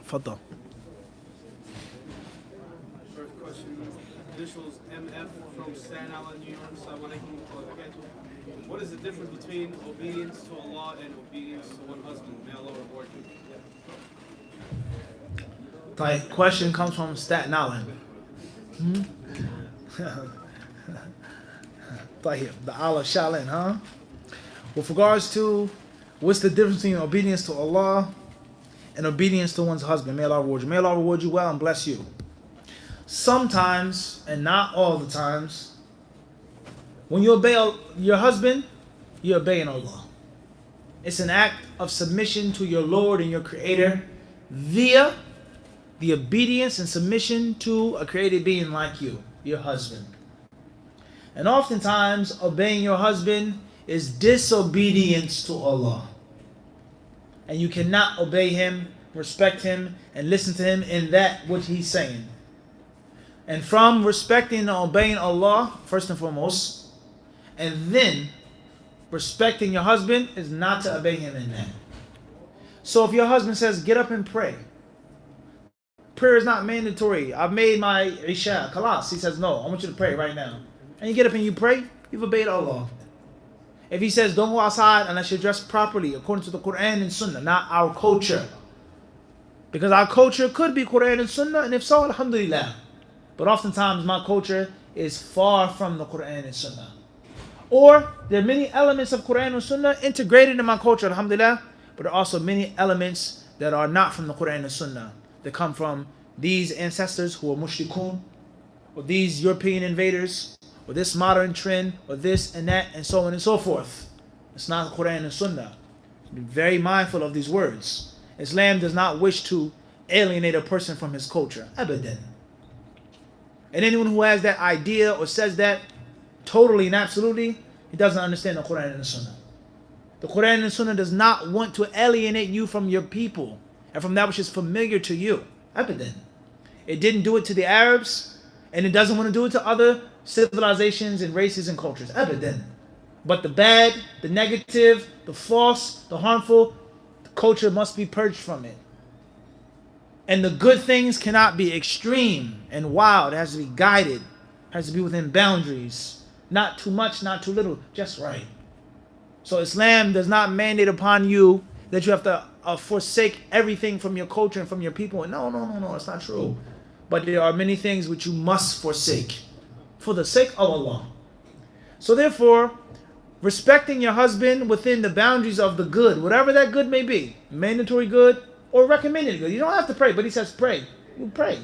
Fadda. First question, initials MF from Staten Island, New York. Assalamu alaikum wa barakatuh. What is the difference between obedience to Allah and obedience to one husband? May Allah reward you. Like, question comes from Staten Island. Like the Isle of Shaolin, huh? With regards to what's the difference between obedience to Allah and obedience to one's husband? May Allah reward you. May Allah reward you well and bless you. Sometimes, and not all the times, when you obey your husband, you're obeying Allah. It's an act of submission to your Lord and your Creator via the obedience and submission to a created being like you, your husband. And oftentimes, obeying your husband is disobedience to Allah. And you cannot obey him, respect him, and listen to him in that which he's saying. And from respecting and obeying Allah, first and foremost, and then respecting your husband is not to obey him in that. So if your husband says, get up and pray, prayer is not mandatory. I've made my Isha, Khalas. He says, no, I want you to pray right now. And you get up and you pray, you've obeyed Allah. If he says, don't go outside unless you're dressed properly, according to the Quran and Sunnah, not our culture. Because our culture could be Quran and Sunnah, and if so, alhamdulillah. But oftentimes my culture is far from the Quran and Sunnah. Or there are many elements of Quran and Sunnah integrated in my culture, alhamdulillah, but there are also many elements that are not from the Quran and Sunnah, that come from these ancestors who are mushrikun, or these European invaders, or this modern trend, or this and that, and so on and so forth. It's not the Quran and Sunnah. Be very mindful of these words. Islam does not wish to alienate a person from his culture. Abadan. And anyone who has that idea or says that totally and absolutely, he doesn't understand the Quran and the Sunnah. The Quran and the Sunnah does not want to alienate you from your people and from that which is familiar to you. Abadan. It didn't do it to the Arabs, and it doesn't want to do it to other civilizations and races and cultures. Abadan. But the bad, the negative, the false, the harmful, the culture must be purged from it. And the good things cannot be extreme and wild. It has to be guided. It has to be within boundaries. Not too much, not too little, just right. So Islam does not mandate upon you that you have to forsake everything from your culture and from your people. No, it's not true. But there are many things which you must forsake for the sake of Allah. So therefore, respecting your husband within the boundaries of the good, whatever that good may be, mandatory good or recommended good. You don't have to pray, but he says pray. You pray.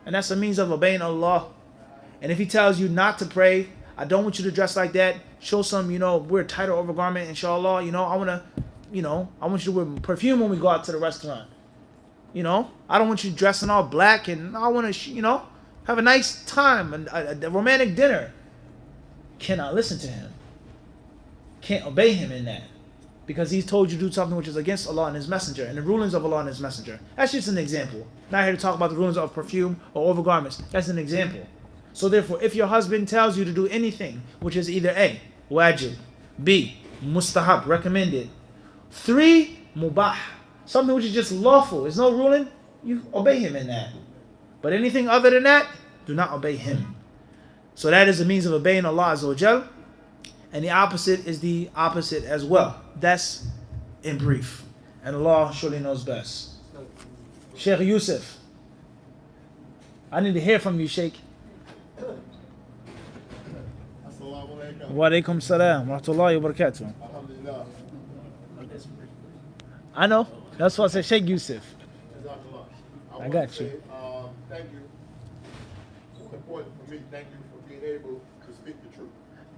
And that's a means of obeying Allah. And if he tells you not to pray, I don't want you to dress like that. Show some, wear a tighter overgarment, inshallah. I want you to wear perfume when we go out to the restaurant. I don't want you dressing all black, and I want to, have a nice time and a romantic dinner. Cannot listen to him. Can't obey him in that. Because he's told you to do something which is against Allah and His Messenger, and the rulings of Allah and His Messenger. That's just an example. Not here to talk about the rulings of perfume or overgarments. That's an example. So therefore, if your husband tells you to do anything, which is either A, wajib, B, mustahab, recommended, 3, mubah, something which is just lawful, there's no ruling, you obey him in that. But anything other than that, do not obey him. So that is the means of obeying Allah Azza wa Jal. And the opposite is the opposite as well. That's in brief. And Allah surely knows best. Sheikh Yusuf, I need to hear from you, Sheikh. Wa alaikum salam wa rahmatullahi wa barakatuh. I know. That's why I said Sheikh Yusuf. I got you. Thank you. It's important for me. Thank you for being able to speak the truth.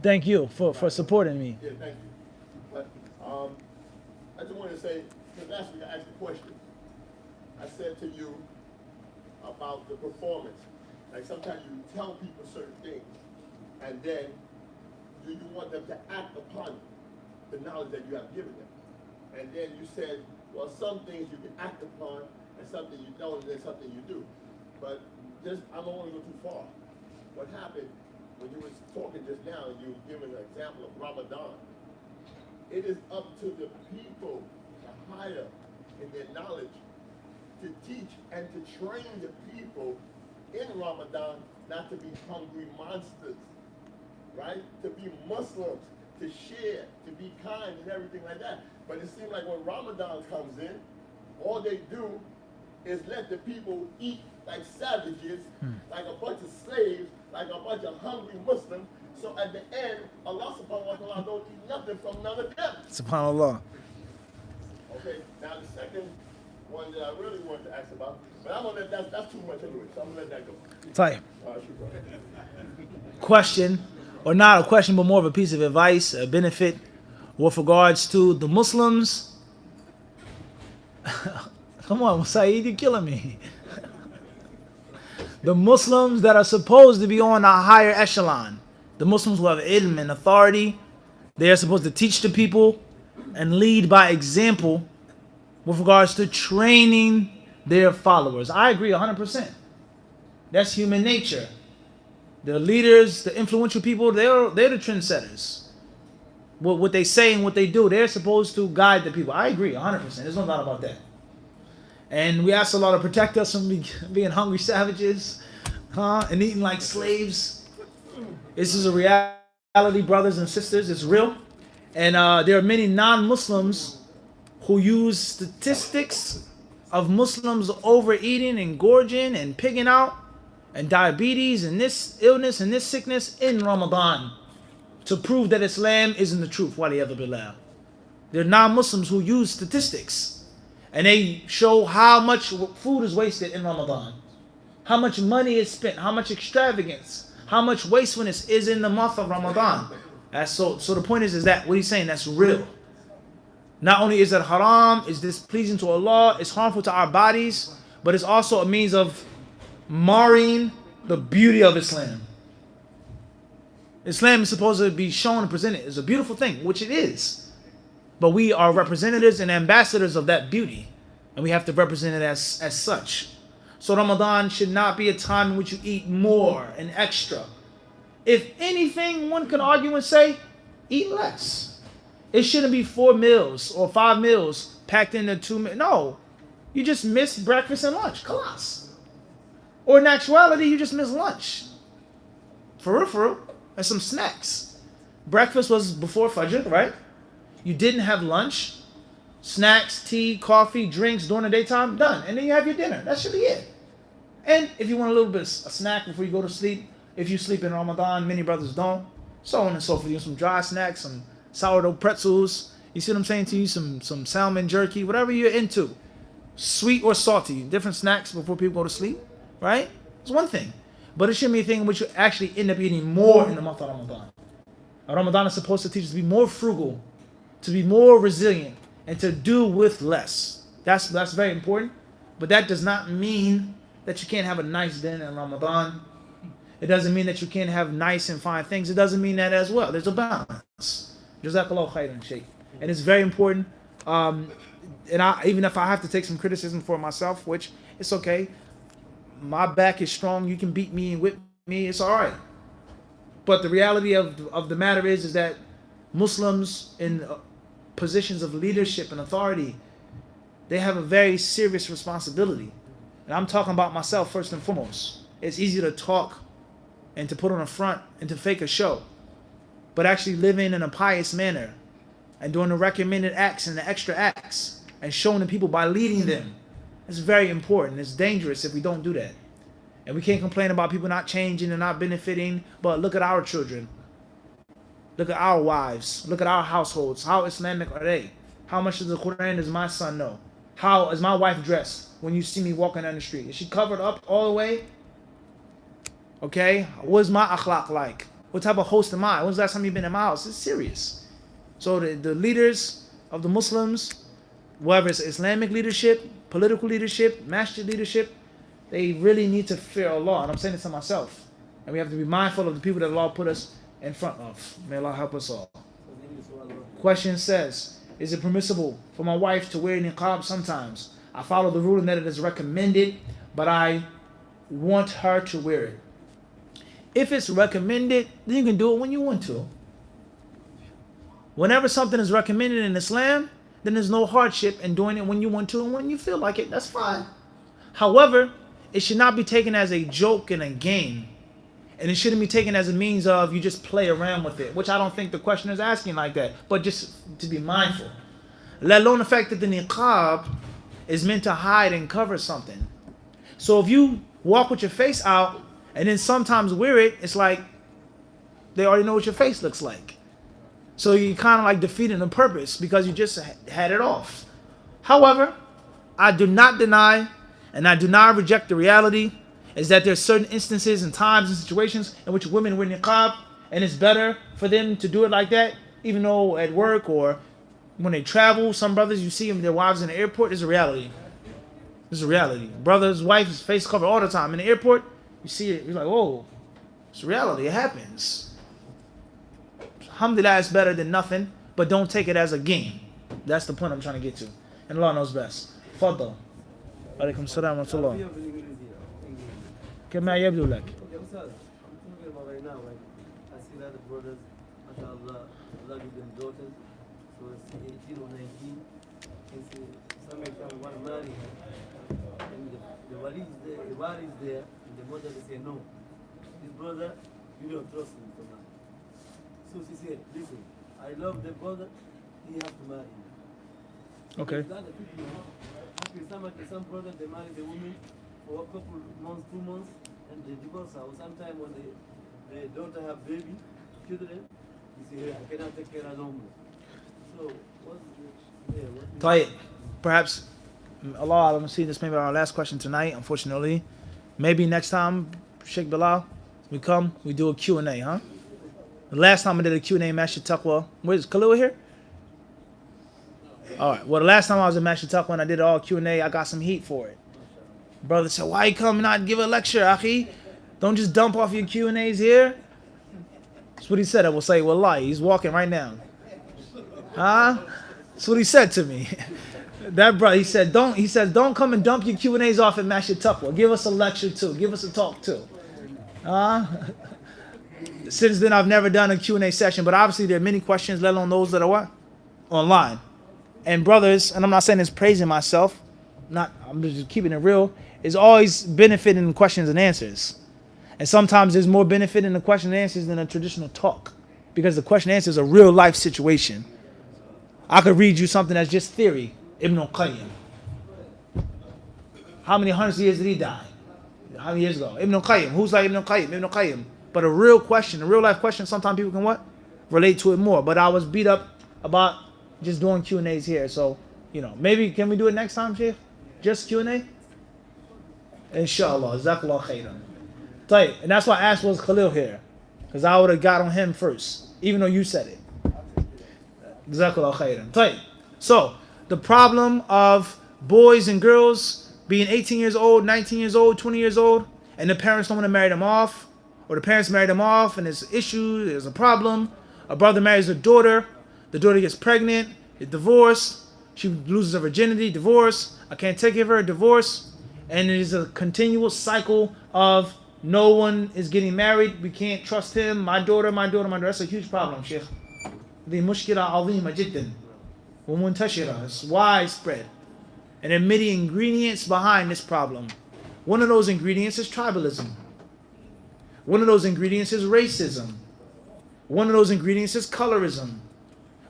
Thank you for supporting me. Yeah, thank you. But I just want to say, because last week I asked a question. I said to you about the performance. Like sometimes you tell people certain things, and then do you want them to act upon the knowledge that you have given them? And then you said, well, some things you can act upon, and something you don't, and then something you do. But I don't want to go too far. What happened when you was talking just now, and you were giving an example of Ramadan. It is up to the people to hire in their knowledge to teach and to train the people in Ramadan not to be hungry monsters, right? To be Muslims, to share, to be kind and everything like that. But it seems like when Ramadan comes in, all they do is let the people eat like savages, like a bunch of slaves, like a bunch of hungry Muslims. So at the end, Allah subhanahu wa ta'ala don't eat nothing from none of them. SubhanAllah. Okay, now the second one that I really wanted to ask about, but I'm gonna let that's too much anyway, so I'm gonna let that go. Tayyib. Shukran. Question, or not a question, but more of a piece of advice, a benefit with regards to the Muslims. Come on, Saeed, you're killing me. The Muslims that are supposed to be on a higher echelon, the Muslims who have ilm and authority, they are supposed to teach the people and lead by example with regards to training their followers. I agree 100%. That's human nature. The leaders, the influential people, they're the trendsetters. What they say and what they do, they're supposed to guide the people. I agree 100%. There's no doubt about that. And we ask Allah to protect us from being hungry savages, and eating like slaves. This is a reality, brothers and sisters. It's real. And there are many non-Muslims who use statistics of Muslims overeating and gorging and pigging out and diabetes and this illness and this sickness in Ramadan to prove that Islam isn't the truth. Waliyadhu billah. There are non-Muslims who use statistics and they show how much food is wasted in Ramadan, how much money is spent, how much extravagance, how much wastefulness is in the month of Ramadan. So the point is that what he's saying, that's real. Not only is it haram, is this pleasing to Allah, it's harmful to our bodies, but it's also a means of marring the beauty of Islam. Islam is supposed to be shown and presented as a beautiful thing, which it is. But we are representatives and ambassadors of that beauty, and we have to represent it as such. So Ramadan should not be a time in which you eat more and extra. If anything, one could argue and say, eat less. It shouldn't be 4 meals or 5 meals packed into 2 meals. No, you just miss breakfast and lunch. Class. Or in actuality, you just miss lunch. For real. And some snacks. Breakfast was before Fajr, right? You didn't have lunch. Snacks, tea, coffee, drinks during the daytime, done. And then you have your dinner. That should be it. And if you want a little bit of a snack before you go to sleep, if you sleep in Ramadan, many brothers don't. So on and so forth. You have some dry snacks, some sourdough pretzels. You see what I'm saying to you? Some salmon jerky, whatever you're into. Sweet or salty. Different snacks before people go to sleep. Right? It's one thing. But it shouldn't be a thing in which you actually end up eating more in the month of Ramadan. Ramadan is supposed to teach us to be more frugal, to be more resilient, and to do with less. That's very important. But that does not mean that you can't have a nice dinner in Ramadan. It doesn't mean that you can't have nice and fine things. It doesn't mean that as well. There's a balance. Jazakallah khairan, Shaykh. And it's very important. And even if I have to take some criticism for myself, which it's okay. My back is strong. You can beat me and whip me. It's all right. But the reality of the matter is that Muslims in positions of leadership and authority, they have a very serious responsibility. And I'm talking about myself first and foremost. It's easy to talk and to put on a front and to fake a show. But actually living in a pious manner and doing the recommended acts and the extra acts and showing the people by leading them. It's very important. It's dangerous if we don't do that. And we can't complain about people not changing and not benefiting, but look at our children. Look at our wives. Look at our households. How Islamic are they? How much of the Quran does my son know? How is my wife dressed when you see me walking down the street? Is she covered up all the way? Okay? What's my akhlaq like? What type of host am I? When's the last time you've been in my house? It's serious. So the leaders of the Muslims, whether it's Islamic leadership, political leadership, masjid leadership, they really need to fear Allah. And I'm saying this to myself. And we have to be mindful of the people that Allah put us in front of. May Allah help us all. Question says, is it permissible for my wife to wear niqab sometimes? I follow the ruling that it is recommended, but I want her to wear it. If it's recommended, then you can do it when you want to. Whenever something is recommended in Islam, then there's no hardship in doing it when you want to and when you feel like it. That's fine. However, it should not be taken as a joke and a game. And it shouldn't be taken as a means of you just play around with it, which I don't think the questioner is asking like that, but just to be mindful. Let alone the fact that the niqab is meant to hide and cover something. So if you walk with your face out and then sometimes wear it, it's like they already know what your face looks like. So you kind of like defeating the purpose because you just had it off. However, I do not deny and I do not reject the reality is that there's certain instances and times and situations in which women wear niqab and it's better for them to do it like that, even though at work or when they travel, some brothers, you see them, their wives in the airport. It's a reality. It's a reality. Brother's wife's face covered all the time. In the airport, you see it, you're like, whoa, it's a reality. It happens. Alhamdulillah, it's better than nothing, but don't take it as a game. That's the point I'm trying to get to. And Allah knows best. Fadl. Alaikum salam wa rahmatullah. كما يبدو لك. Okay, I'm talking about right now, like, I see that the brothers, mashallah, Allah give them daughters, so it's 18 or 19, and see, some of them want to marry her, and the wali is there, and the mother they say no. His brother, you don't trust him for now. So she said, listen, I love the brother, he has to marry me. Okay. Some brothers, they marry the woman for a couple months, 2 months, and they divorce her. Sometimes when the daughter have baby, children, you say, hey, I cannot take care of no more. So, Tayyip, perhaps, Allah, I'm seeing this maybe our last question tonight, unfortunately. Maybe next time, Sheikh Bilal, we come, we do a Q&A, huh? The last time I did a Q&A in Masjid Taqwa, where's Khalil here? All right, well, the last time I was in Masjid Taqwa and I did all Q&A, I got some heat for it. Brother said, why you come not give a lecture, Akhi? Don't just dump off your Q&As here. That's what he said. I will say, wallahi, he's walking right now. Huh? That's what he said to me. That brother, he says, don't come and dump your Q&As off at Masjid Taqwa. Give us a lecture too. Give us a talk too. Since then, I've never done a Q&A session, but obviously there are many questions, let alone those that are what? Online. And brothers, and I'm not saying this praising myself, I'm just keeping it real, is always benefit in questions and answers. And sometimes there's more benefit in the question and answers than a traditional talk. Because the question and answer is a real life situation. I could read you something that's just theory. Ibn al-Qayyim. How many hundreds of years did he die? How many years ago? Ibn al-Qayyim. Who's like Ibn al-Qayyim? Ibn al-Qayyim. But a real question, a real life question, sometimes people can what? Relate to it more. But I was beat up about just doing Q&As here. So, maybe can we do it next time, Sheikh? Just Q&A? Inshallah. Jazakallah khairan. Tayyip. And that's why I asked was Khalil here. Because I would have got on him first. Even though you said it. Jazakallah khairan. Tayyip. So, the problem of boys and girls being 18 years old, 19 years old, 20 years old, and the parents don't want to marry them off, or the parents marry them off and there's issues, there's a problem. A brother marries a daughter, the daughter gets pregnant, is divorced, she loses her virginity, divorce, I can't take care of her, divorce, and it is a continual cycle of no one is getting married, we can't trust him, my daughter, that's a huge problem, Sheikh. The mushkila azima jiddan. It's widespread. And there are many ingredients behind this problem. One of those ingredients is tribalism. One of those ingredients is racism. One of those ingredients is colorism.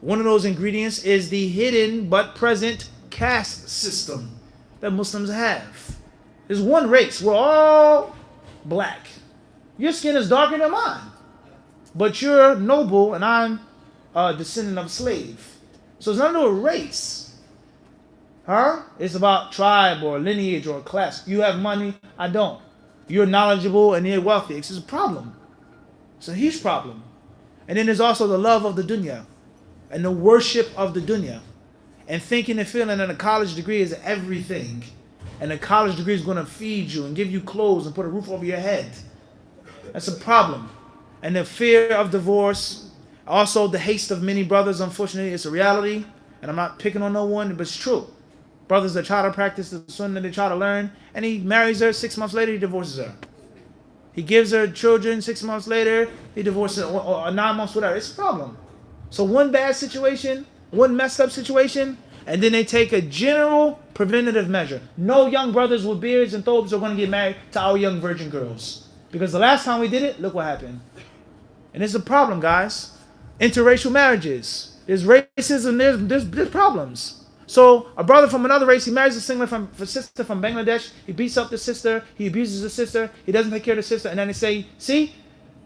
One of those ingredients is the hidden but present caste system that Muslims have. There's one race. We're all black. Your skin is darker than mine. But you're noble and I'm a descendant of a slave. So it's not a race. Huh? It's about tribe or lineage or class. You have money, I don't. You're knowledgeable and you're wealthy. It's a problem. It's a huge problem. And then there's also the love of the dunya and the worship of the dunya. And thinking and feeling that a college degree is everything. And a college degree is going to feed you and give you clothes and put a roof over your head. That's a problem. And the fear of divorce. Also, the haste of many brothers, unfortunately, it's a reality. And I'm not picking on no one, but it's true. Brothers that try to practice the sunnah, they try to learn, and he marries her, 6 months later, he divorces her. He gives her children, 6 months later, he divorces her, or 9 months, whatever. It's a problem. So one bad situation, one messed up situation, And then they take a general preventative measure. No young brothers with beards and thobes are going to get married to our young virgin girls. Because the last time we did it, look what happened. And it's a problem, guys. Interracial marriages. There's racism, there's problems. So a brother from another race, he marries a sister from Bangladesh, he beats up the sister, he abuses the sister, he doesn't take care of the sister, and then they say, see,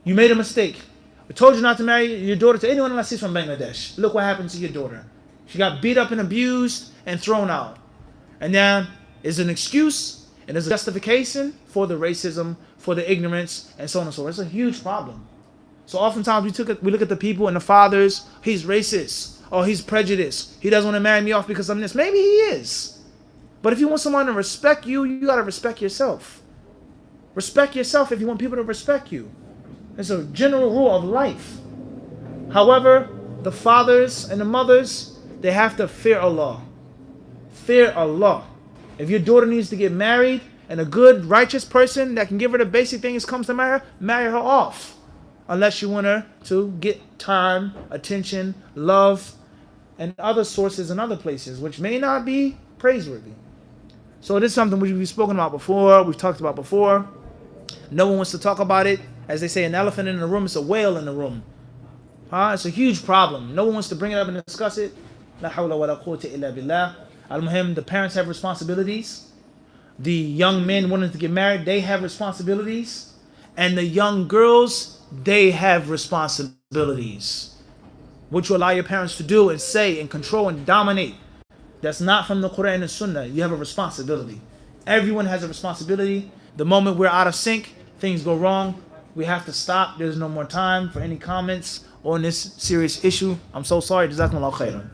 you made a mistake. We told you not to marry your daughter to anyone unless he's from Bangladesh. Look what happened to your daughter. She got beat up and abused and thrown out. And then is an excuse and is a justification for the racism, for the ignorance, and so on and so forth. It's a huge problem. So oftentimes we look at the people and the fathers, he's racist, or he's prejudiced, he doesn't want to marry me off because I'm this. Maybe he is. But if you want someone to respect you, you got to respect yourself. Respect yourself if you want people to respect you. It's a general rule of life. However, the fathers and the mothers, they have to fear Allah. Fear Allah. If your daughter needs to get married and a good, righteous person that can give her the basic things comes to marry her off. Unless you want her to get time, attention, love, and other sources and other places, which may not be praiseworthy. So this is something which we've spoken about before, we've talked about before. No one wants to talk about it. As they say, an elephant in the room, it's a whale in the room. It's a huge problem. No one wants to bring it up and discuss it. La hawla wa la quwwata illa billah. Al-Muhim, the parents have responsibilities. The young men wanting to get married, they have responsibilities. And the young girls, they have responsibilities. What you allow your parents to do and say and control and dominate, that's not from the Quran and Sunnah. You have a responsibility. Everyone has a responsibility. The moment we're out of sync, things go wrong. We have to stop. There's no more time for any comments on this serious issue. I'm so sorry. Jazakumullah khairan.